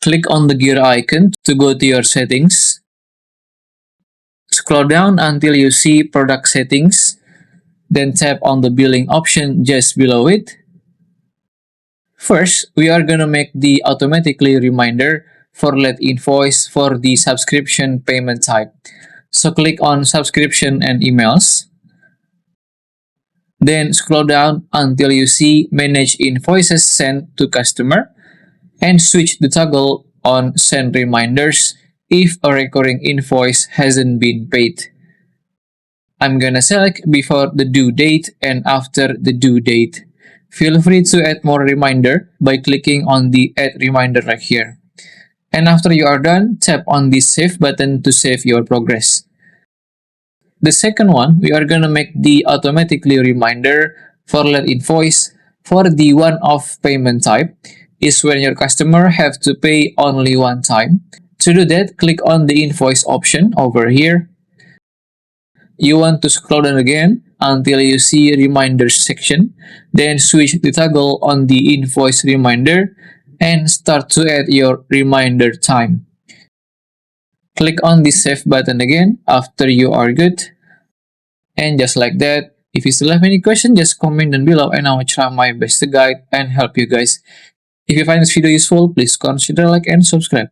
Click on the gear icon to go to your settings. Scroll down until you see product settings. Then tap on the billing option just below it. First, we are going to make the automatically reminder for let invoice for the subscription payment type. So click on subscription and emails. Then scroll down until you see manage invoices sent to customer and switch the toggle on send reminders if a recurring invoice hasn't been paid. I'm gonna select before the due date and after the due date. Feel free to add more reminder by clicking on the add reminder right here. And after you are done, tap on the save button to save your progress. The second one, we are gonna make the automatically reminder for let invoice for the one-off payment type is when your customer have to pay only one time. To do that, click on the invoice option over here. You want to scroll down again until you see reminders section, then switch the toggle on the invoice reminder and start to add your reminder time. Click on the save button again after you are good. And just like that, if you still have any question, just comment down below and I will try my best to guide and help you guys. If you find this video useful, please consider like and subscribe.